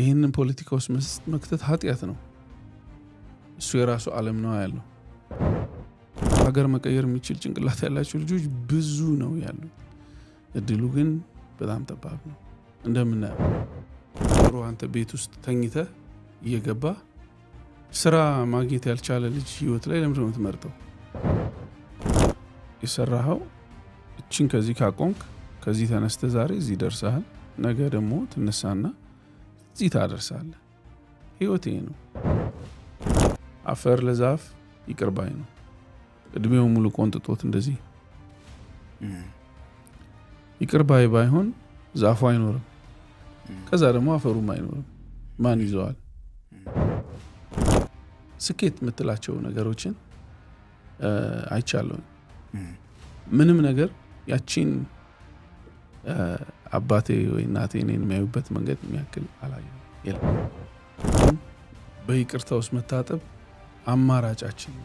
ይሄንን ፖለቲካ ውስጥ መክተት ኃጢያት ነው እሱ የራሱ ዓለም ነው ያለው ሀገር መቀየር የሚችል ጭንቅላት ያላቸው ልጆች ብዙ ነው ያለው እድሉ ግን በጣም ጠባብ ነው እንደምናየው አንተ ቤት ውስጥ ተኝተህ እየገባ ስራ ማግኘት ያልቻለ ልጅ ህይወት ላይ ለምን ነው የምትመርጠው የሰራኸው እቺን ከዚህ ካቆምክ ከዚህ ተነስተ ዛሬ እዚህ ደርሰሃል ነገ ደግሞ ትነሳና እዚህ ታደርሳለህ ህይወቴ ነው አፈር ለዛፍ ይቅርባይ ነው እድሜው ሙሉ ቆንጥጦት እንደዚህ ይቅርባይ ባይሆን ዛፉ አይኖርም ከዛ ደግሞ አፈሩም አይኖርም ማን ይዘዋል ስኬት የምትላቸው ነገሮችን አይቻለሁ ምንም ነገር ያቺን አባቴ ወይ እናቴ እኔን የሚያዩበት መንገድ የሚያክል አላየሁም የለም በይቅርታ ውስጥ መታጠብ አማራጫችን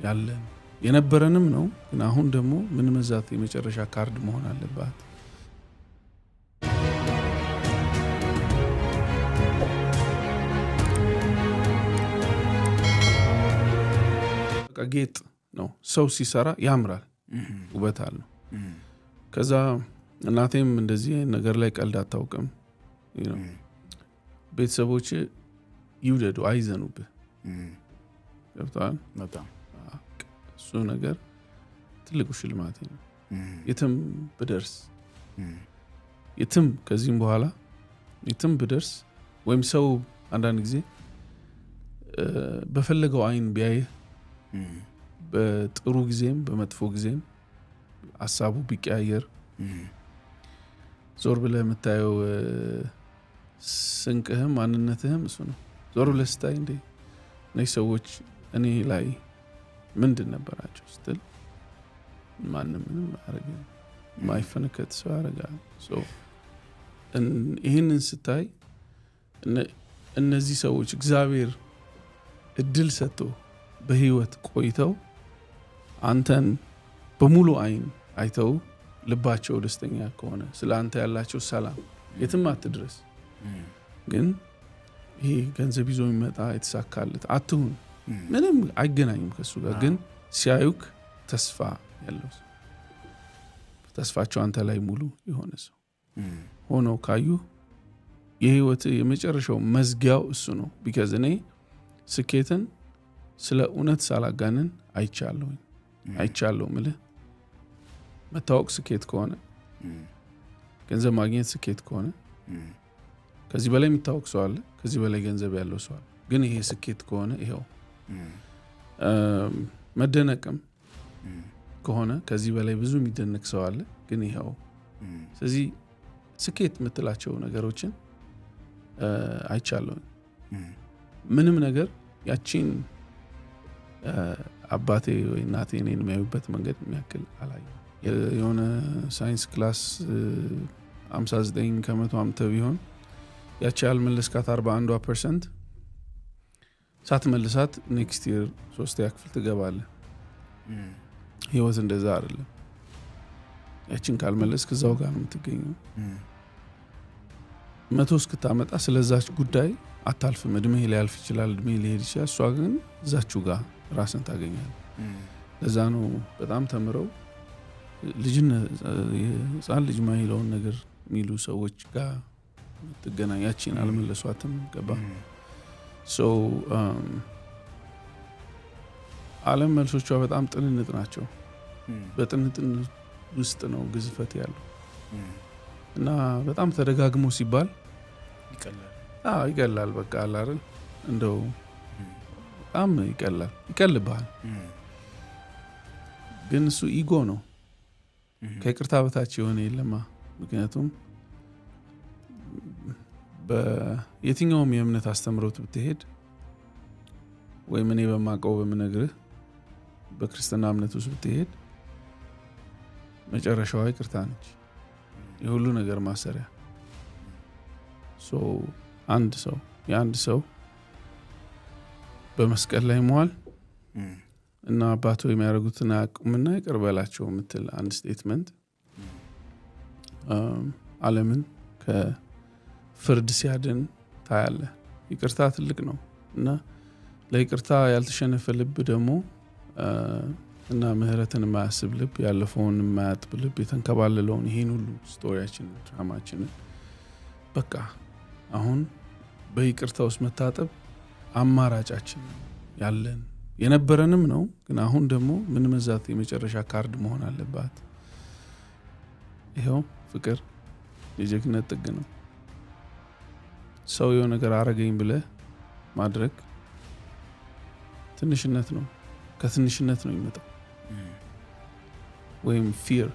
ያለን የነበረንም ነው ግን አሁን ደግሞ ምን መዛት የመጨረሻ ካርድ መሆን አለባት ጌጥ ነው ሰው ሲሰራ ያምራል ውበት አለው ከዛ እናቴም እንደዚህ ነገር ላይ ቀልድ አታውቅም ቤተሰቦች ይውደዱ አይዘኑብህ ገብቷል በጣም እሱ ነገር ትልቁ ሽልማቴ ነው የትም ብደርስ የትም ከዚህም በኋላ የትም ብደርስ ወይም ሰው አንዳንድ ጊዜ በፈለገው አይን ቢያየህ በጥሩ ጊዜም በመጥፎ ጊዜም ሐሳቡ ቢቀያየር ዞር ብለህ የምታየው ስንቅህም ማንነትህም እሱ ነው ዞር ብለህ ስታይ እንዴ እነዚህ ሰዎች እኔ ላይ ምንድን ነበራቸው ስትል ማንም ምንም አያረግም ማይፈነከት ሰው ያረጋል ይህንን ስታይ እነዚህ ሰዎች እግዚአብሔር እድል ሰጥቶ በህይወት ቆይተው አንተን በሙሉ አይን አይተው ልባቸው ደስተኛ ከሆነ ስለ አንተ ያላቸው ሰላም የትም አትድረስ ግን ይሄ ገንዘብ ይዞ የሚመጣ የተሳካለት አትሁን ምንም አይገናኝም ከሱ ጋር ግን ሲያዩክ ተስፋ ያለው ተስፋቸው አንተ ላይ ሙሉ የሆነ ሰው ሆኖ ካዩ የህይወት የመጨረሻው መዝጊያው እሱ ነው because እኔ ስኬትን ስለ እውነት ሳላጋነን አይቻለሁ ማለት መታወቅ ስኬት ከሆነ ገንዘብ ማግኘት ስኬት ከሆነ ከዚህ በላይ የሚታወቅ ሰው አለ ከዚህ በላይ ገንዘብ ያለው ሰው አለ ግን ይሄ ስኬት ከሆነ ይሄው መደነቅም ከሆነ ከዚህ በላይ ብዙ የሚደነቅ ሰው አለ ግን ይሄው ስለዚህ ስኬት የምትላቸው ነገሮችን አይቻለሁ ምንም ነገር ያቺን አባቴ ወይ እናቴ እኔን የሚያዩበት መንገድ የሚያክል አላየሁም የሆነ ሳይንስ ክላስ 59 ከመቶ አምጥተህ ቢሆን ያቺ ያልመለስካት 41% ሳትመልሳት ኔክስት ይር 3ኛ ክፍል ትገባለህ ህይወት እንደዛ አይደለም ያቺን ካልመለስክ እዛው ጋር ነው የምትገኘው 100 እስክታመጣ ስለዛች ጉዳይ አታልፍም እድሜ ሊያልፍ ይችላል እድሜ ሊሄድ ይችላል እሷ ግን እዛችሁ ጋር ራስን ታገኛለህ ለዛ ነው በጣም ተምረው ህፃን ልጅ ማይለውን ነገር የሚሉ ሰዎች ጋር ትገናኛችን አልመለሷትም ገባ ዓለም መልሶቿ በጣም ጥንንጥ ናቸው በጥንጥን ውስጥ ነው ግዝፈት ያለው እና በጣም ተደጋግሞ ሲባል ይቀላል በቃ አላረን እንደው በጣም ይቀልብሃል ግን እሱ ኢጎ ነው ከይቅርታ በታች የሆነ የለማ ምክንያቱም በየትኛውም የእምነት አስተምሮት ብትሄድ ወይም እኔ በማቀው በመነግርህ በክርስቲያና እምነት ውስጥ ብትሄድ መጨረሻው ይቅርታ ነች የሁሉ ነገር ማሰሪያ አንድ ሰው በመስቀል ላይ መዋል እና አባቶ የሚያደርጉትን አቁምና ይቅር በላቸው ምትል አንድ ስቴትመንት ዓለምን ከፍርድ ሲያድን ታያለህ። ይቅርታ ትልቅ ነው እና ለይቅርታ ያልተሸነፈ ልብ ደግሞ እና ምህረትን የማያስብ ልብ፣ ያለፈውን የማያጥብ ልብ፣ የተንከባለለውን ይሄን ሁሉ ስቶሪያችንን ድራማችንን በቃ አሁን በይቅርታ ውስጥ መታጠብ አማራጫችን ያለን የነበረንም ነው። ግን አሁን ደግሞ ምን መዛት የመጨረሻ ካርድ መሆን አለባት። ይኸው ፍቅር የጀግነት ጥግ ነው። ሰው የሆነ ነገር አረገኝ ብለህ ማድረግ ትንሽነት ነው። ከትንሽነት ነው የሚመጣው። ወይም ፊር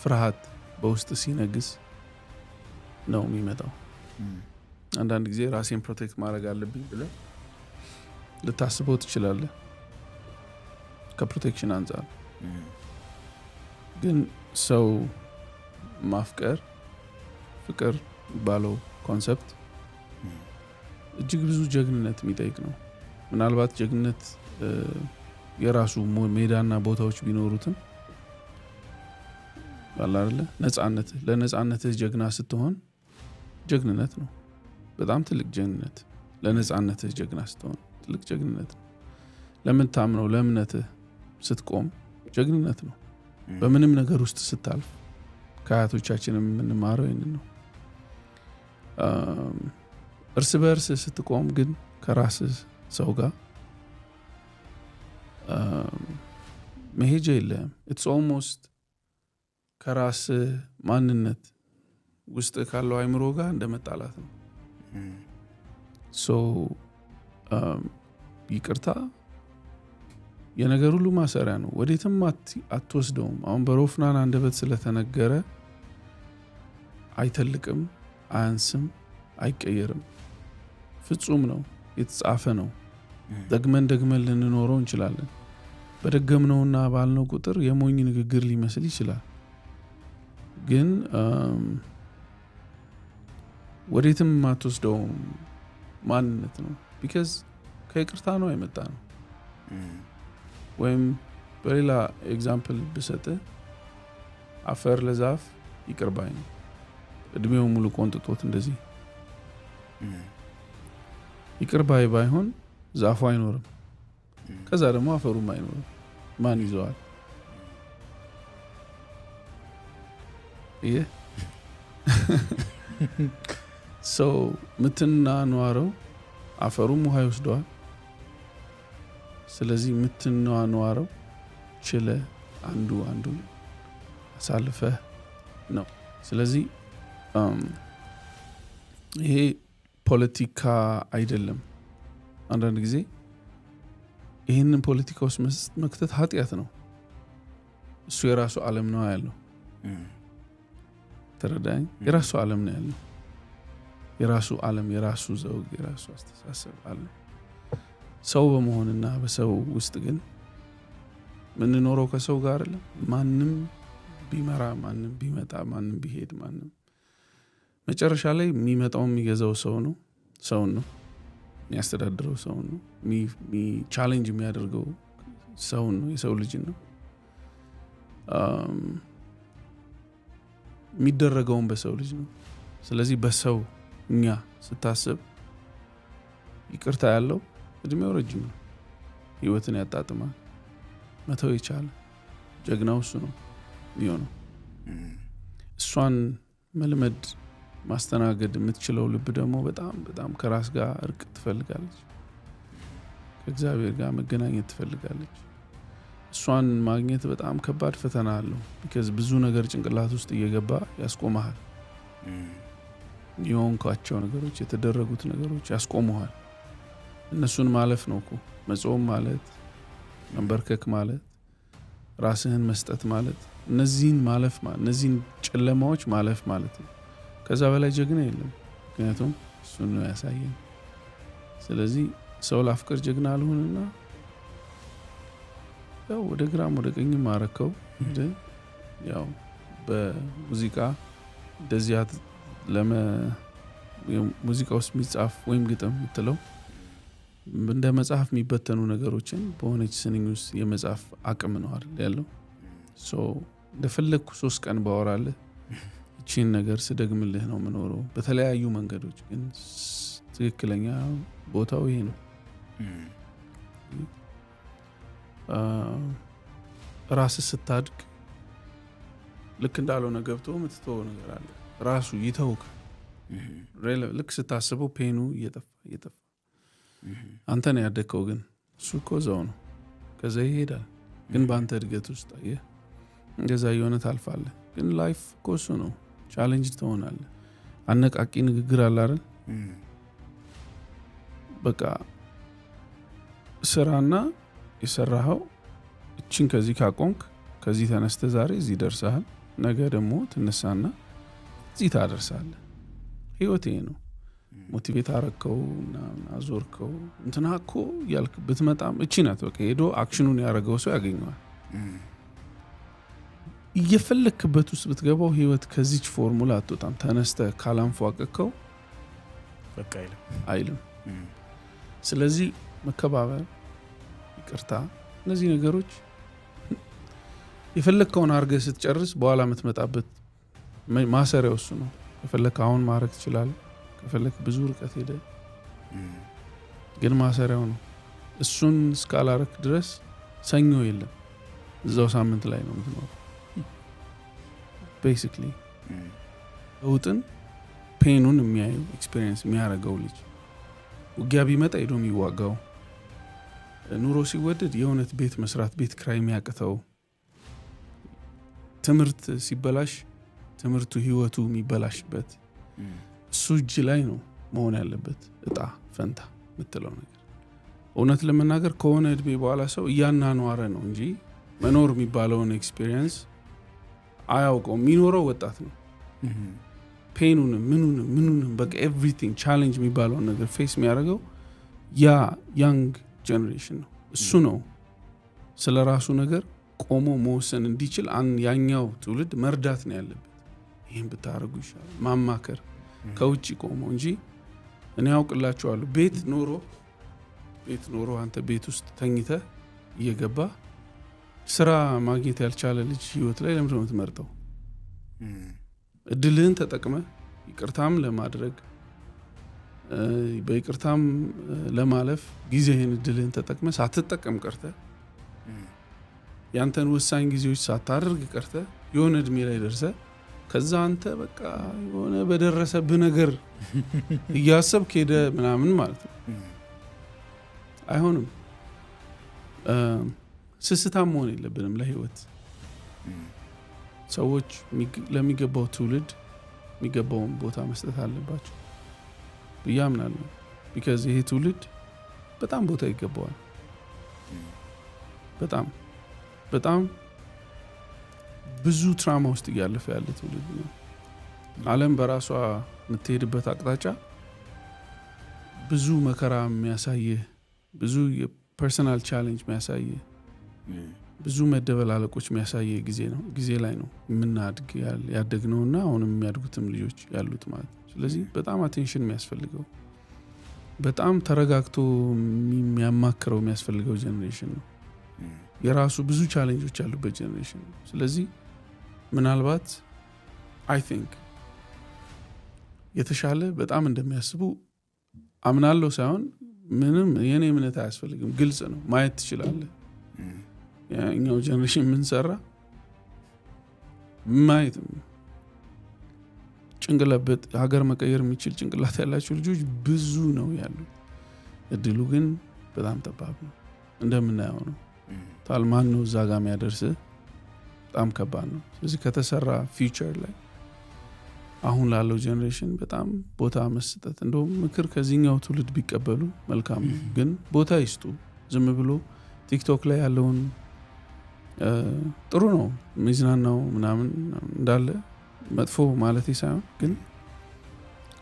ፍርሃት በውስጥ ሲነግስ ነው የሚመጣው። አንዳንድ ጊዜ ራሴን ፕሮቴክት ማድረግ አለብኝ ብለህ ልታስበው ትችላለህ ከፕሮቴክሽን አንፃር። ግን ሰው ማፍቀር ፍቅር ባለው ኮንሰፕት እጅግ ብዙ ጀግንነት የሚጠይቅ ነው። ምናልባት ጀግንነት የራሱ ሜዳና ቦታዎች ቢኖሩትም አለ አይደለ ነፃነት ለነፃነትህ ጀግና ስትሆን ጀግንነት ነው። በጣም ትልቅ ጀግንነት። ለነፃነትህ ጀግና ስትሆን ትልቅ ጀግንነት ነው። ለምታምነው ለእምነትህ ስትቆም ጀግንነት ነው። በምንም ነገር ውስጥ ስታልፍ ከአያቶቻችን የምንማረው ይህንን ነው። እርስ በእርስ ስትቆም ግን ከራስህ ሰው ጋር መሄጃ የለህም። ኢትስ ኦልሞስት ከራስ ማንነት ውስጥ ካለው አይምሮ ጋር እንደመጣላት ነው። ይቅርታ የነገር ሁሉ ማሰሪያ ነው። ወዴትም አትወስደውም። አሁን በሮፍናን አንደበት ስለተነገረ አይተልቅም፣ አያንስም፣ አይቀየርም። ፍጹም ነው፣ የተጻፈ ነው። ደግመን ልንኖረው እንችላለን። በደገምነውና ባልነው ቁጥር የሞኝ ንግግር ሊመስል ይችላል። ግን ወዴትም አትወስደው ማንነት ነው። ቢካዝ ከይቅርታ ነው የመጣ ነው። ወይም በሌላ ኤግዛምፕል ብሰጥ አፈር ለዛፍ ይቅር ባይ ነው። እድሜው ሙሉ ቆንጥጦት እንደዚህ ይቅር ባይ ባይሆን ዛፉ አይኖርም። ከዛ ደግሞ አፈሩም አይኖርም። ማን ይዘዋል? ይሄ ሰው ምትና ኗረው አፈሩም ውሃ ይወስደዋል። ስለዚህ ምትና ኗረው ችለ አንዱ አሳልፈህ ነው። ስለዚህ ይሄ ፖለቲካ አይደለም። አንዳንድ ጊዜ ይህንን ፖለቲካ ውስጥ መክተት ኃጢአት ነው። እሱ የራሱ ዓለም ነው ያለው። ተረዳኝ? የራሱ ዓለም ነው ያለው። የራሱ ዓለም፣ የራሱ ዘውግ፣ የራሱ አስተሳሰብ አለ። ሰው በመሆንና በሰው ውስጥ ግን ምንኖረው ከሰው ጋር አይደለም። ማንም ቢመራ፣ ማንም ቢመጣ፣ ማንም ቢሄድ፣ ማንም መጨረሻ ላይ የሚመጣው የሚገዛው ሰው ነው። ሰውን ነው የሚያስተዳድረው። ሰውን ነው ቻሌንጅ የሚያደርገው። ሰውን ነው፣ የሰው ልጅ ነው። የሚደረገውን በሰው ልጅ ነው። ስለዚህ በሰው እኛ ስታስብ ይቅርታ ያለው እድሜው ረጅም ነው። ህይወትን ያጣጥማል። መተው የቻለ ጀግናው እሱ ነው የሚሆነው። እሷን መልመድ ማስተናገድ የምትችለው ልብ ደግሞ በጣም በጣም ከራስ ጋር እርቅ ትፈልጋለች። ከእግዚአብሔር ጋር መገናኘት ትፈልጋለች። እሷን ማግኘት በጣም ከባድ ፈተና አለው። ቢካዝ ብዙ ነገር ጭንቅላት ውስጥ እየገባ ያስቆመሃል። የሆንኳቸው ነገሮች፣ የተደረጉት ነገሮች ያስቆመሃል። እነሱን ማለፍ ነው እኮ መጾም ማለት፣ መንበርከክ ማለት፣ ራስህን መስጠት ማለት፣ እነዚህን ማለፍ ማለት፣ እነዚህን ጨለማዎች ማለፍ ማለት ነው። ከዛ በላይ ጀግና የለም። ምክንያቱም እሱን ነው ያሳየን። ስለዚህ ሰው ላፍቅር ጀግና አልሆንና ያው ወደ ግራም ወደ ቀኝም ማረከው። ያው በሙዚቃ እንደዚያ ሙዚቃ ውስጥ የሚጻፍ ወይም ግጥም የምትለው እንደ መጽሐፍ የሚበተኑ ነገሮችን በሆነች ስንኝ ውስጥ የመጽሐፍ አቅም ነው አይደል ያለው። እንደፈለግኩ 3 ቀን ባወራለህ እቺን ነገር ስደግምልህ ነው የምኖረው በተለያዩ መንገዶች ግን ትክክለኛ ቦታው ይሄ ነው ራስ ስታድግ ልክ እንዳልሆነ ገብቶ ምትተው ነገር አለ ራሱ ይተውክ ልክ ስታስበው ፔኑ እየጠፋ አንተ ነው ያደከው ግን እሱ እኮ እዛው ነው ከዛ ይሄዳል ግን በአንተ እድገት ውስጥ አየህ እንደዛ የሆነ ታልፋለህ ግን ላይፍ እኮ እሱ ነው ቻሌንጅ ትሆናለህ አነቃቂ ንግግር አለ አይደል በቃ ስራና የሰራኸው እቺን ከዚህ ካቆንክ ከዚህ ተነስተ ዛሬ እዚህ ደርሰሃል ነገ ደግሞ ትነሳና እዚህ ታደርሳለህ ህይወቴ ነው ሞቲቬት አረከውና አዞርከው እንትናኮ ያልክ ብትመጣም እቺ ናት በቃ ሄዶ አክሽኑን ያረጋው ሰው ያገኘዋል እየፈለክበት ውስጥ ብትገባው ህይወት ከዚች ፎርሙላ አትወጣም ተነስተ ካላንፏቀከው በቃ አይልም ስለዚህ መከባበር ይቅርታ እነዚህ ነገሮች የፈለከውን አርገህ ስትጨርስ በኋላ የምትመጣበት ማሰሪያው እሱ ነው ከፈለክ አሁን ማረግ ይችላል ከፈለክ ብዙ ርቀት ሄደ ግን ማሰሪያው ነው እሱን እስካላረክ ድረስ ሰኞ የለም እዛው ሳምንት ላይ ነው የምትኖረው basically ውጥን ፔኑን የሚያዩ ኤክስፒሪየንስ የሚያረጋው ልጅ ውጊያ ቢመጣ ሄዶ የሚዋጋው ኑሮ ሲወደድ የእውነት ቤት መስራት ቤት ክራይ የሚያቅተው ትምህርት ሲበላሽ ትምህርቱ ህይወቱ የሚበላሽበት እሱ እጅ ላይ ነው መሆን ያለበት እጣ ፈንታ ምትለው ነገር እውነት ለመናገር ከሆነ እድሜ በኋላ ሰው እያናኗረ ነው እንጂ መኖር የሚባለውን ኤክስፒሪየንስ አያውቀው የሚኖረው ወጣት ነው ፔኑን ምኑን በቃ ኤቭሪቲንግ ቻሌንጅ የሚባለውን ነገር ፌስ የሚያደርገው ያ ያንግ ጀነሬሽን ነው እሱ ነው ስለራሱ ነገር ቆሞ መወሰን እንዲችል ያኛው ትውልድ መርዳት ነው ያለበት ይሄን ብታረጉ ይሻላል ማማከር ከውጪ ቆሞ እንጂ እኔ ያውቅላችኋለሁ ቤት ኖሮ አንተ ቤት ውስጥ ተኝተህ እየገባ ስራ ማግኘት ያልቻለ ልጅ ህይወት ላይ ለምን ትመርጠው እድልህን ተጠቅመህ ይቅርታም ለማድረግ በይቅርታም ለማለፍ ጊዜህን እድልህን ተጠቅመህ ሳትጠቀም ቀርተህ ያንተን ወሳኝ ጊዜዎች ሳታደርግ ቀርተህ የሆነ እድሜ ላይ ደርሰህ ከዛ አንተ በቃ የሆነ በደረሰብህ ነገር እያሰብክ ሄደ ምናምን ማለት ነው አይሆንም ስስታም መሆን የለብንም ለህይወት ሰዎች ለሚገባው ትውልድ የሚገባውን ቦታ መስጠት አለባቸው ብያምናለሁ because ይሄ ትውልድ በጣም ቦታ ይገባዋል በጣም ብዙ ትራማ ውስጥ ያለፈ ያለ ትውልድ ነው ዓለም በራሷ የምትሄድበት አቅጣጫ ብዙ መከራ የሚያሳየ ብዙ የፐርሰናል ቻሌንጅ የሚያሳየ ብዙ መደበላለቆች የሚያሳየ ጊዜ ላይ ነው የምናድግ ያደግነውና አሁንም የሚያድጉትም ልጆች ያሉት ማለት ነው ስለዚህ በጣም አቴንሽን የሚያስፈልገው በጣም ተረጋግቶ የሚያማክረው የሚያስፈልገው ጀነሬሽን ነው የራሱ ብዙ ቻሌንጆች ያሉበት ጀነሬሽን ነው ስለዚህ ምናልባት I think የተሻለ በጣም እንደሚያስቡ አምናለሁ ሳይሆን ምንም የኔ እምነት አያስፈልግም ግልጽ ነው ማየት ትችላለህ ያኛው ጀነሬሽን ምን ሰራ ማየት ጭንቅላት ሀገር መቀየር የሚችል ጭንቅላት ያላቸው ልጆች ብዙ ነው ያሉት እድሉ ግን በጣም ጠባብ ነው እንደምናየው ነው ታልማን ነው እዛ ጋር የሚያደርስ በጣም ከባድ ነው ስለዚህ ከተሰራ ፊውቸር ላይ አሁን ላለው ጀነሬሽን በጣም ቦታ መስጠት እንደውም ምክር ከዚህኛው ትውልድ ቢቀበሉ መልካም ነው ግን ቦታ ይስጡ ዝም ብሎ ቲክቶክ ላይ ያለውን ጥሩ ነው ሚዝናናው ምናምን እንዳለ መጥፎ ማለት ሳይሆን ግን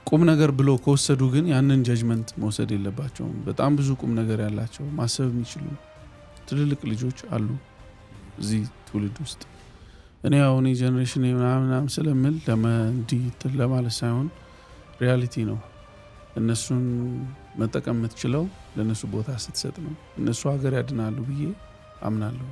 ቁም ነገር ብሎ ከወሰዱ ግን ያንን ጀጅመንት መውሰድ የለባቸውም በጣም ብዙ ቁም ነገር ያላቸው ማሰብ የሚችሉ ትልልቅ ልጆች አሉ እዚህ ትውልድ ውስጥ እኔ አሁን ጀነሬሽን ምናምን ስለምል ለማለት ሳይሆን ሪያሊቲ ነው እነሱን መጠቀም የምትችለው ለነሱ ቦታ ስትሰጥ ነው እነሱ ሀገር ያድናሉ ብዬ አምናለሁ